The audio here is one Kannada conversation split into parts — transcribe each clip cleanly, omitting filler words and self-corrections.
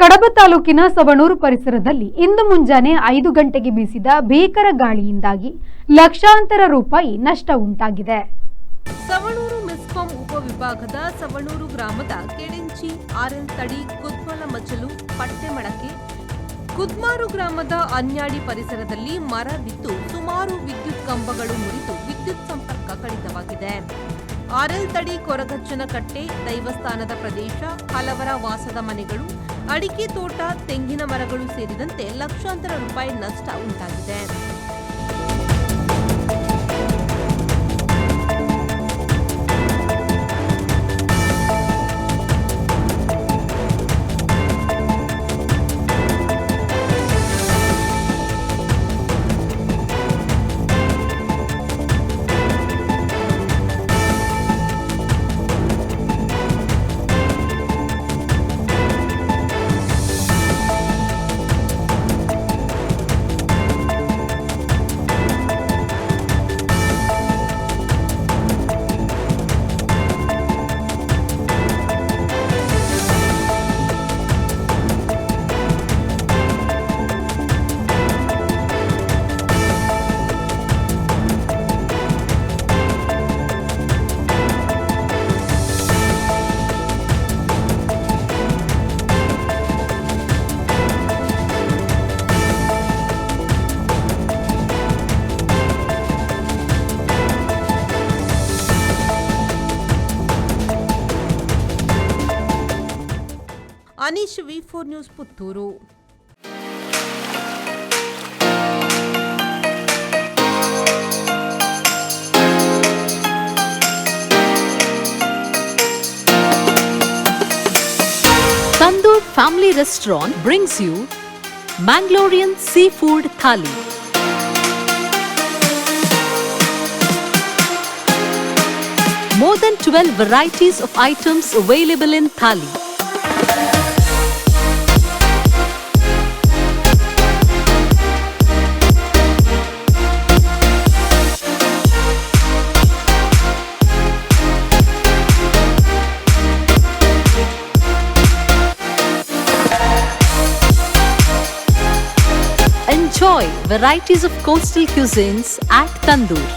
ಕಡಬ ತಾಲೂಕಿನ ಸವಣೂರು ಪರಿಸರದಲ್ಲಿ ಇಂದು ಮುಂಜಾನೆ 5 ಗಂಟೆಗೆ ಬೀಸಿದ ಭೀಕರ ಗಾಳಿಯಿಂದಾಗಿ ಲಕ್ಷಾಂತರ ರೂಪಾಯಿ ನಷ್ಟ ಉಂಟಾಗಿದೆ. ಸವಣೂರು ಮೆಸ್ಕಾಂ ಉಪವಿಭಾಗದ ಸವಣೂರು ಗ್ರಾಮದ ಕೆಳೆಂಚಿ, ಆರ್ಎಲ್ ತಡಿ, ಕುದ್ಮಲ ಮಚಲು, ಪಟ್ಟೆಮಡಕೆ, ಕುದ್ಮಾರು ಗ್ರಾಮದ ಅನ್ಯಾಡಿ ಪರಿಸರದಲ್ಲಿ ಮರ ಬಿದ್ದು ಸುಮಾರು ವಿದ್ಯುತ್ ಕಂಬಗಳು ಮುರಿದು ವಿದ್ಯುತ್ ಸಂಪರ್ಕ ಕಡಿತವಾಗಿದೆ. ಆರ್ಎಲ್ ತಡಿ ಕೊರಗಜ್ಜನ ಕಟ್ಟೆ, ದೈವಸ್ಥಾನದ ಪ್ರದೇಶ, ಹಲವರ ವಾಸದ ಮನೆಗಳು, ಅಡಿಕೆ ತೋಟ, ತೆಂಗಿನ ಮರಗಳು ಸೇರಿದಂತೆ ಲಕ್ಷಾಂತರ ರೂಪಾಯಿ ನಷ್ಟ ಉಂಟಾಗಿದೆ. Anish, V4 news, Puttur. Tandoor Family Restaurant brings you Mangalorean Seafood Thali. More than 12 varieties of items available in Thali. Enjoy varieties of coastal cuisines at Tandoor.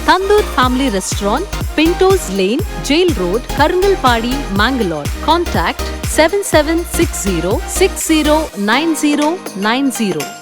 Tandoor Family Restaurant, Pintos Lane, Jail Road, Karangalpadi, Mangalore. Contact 7760 609090.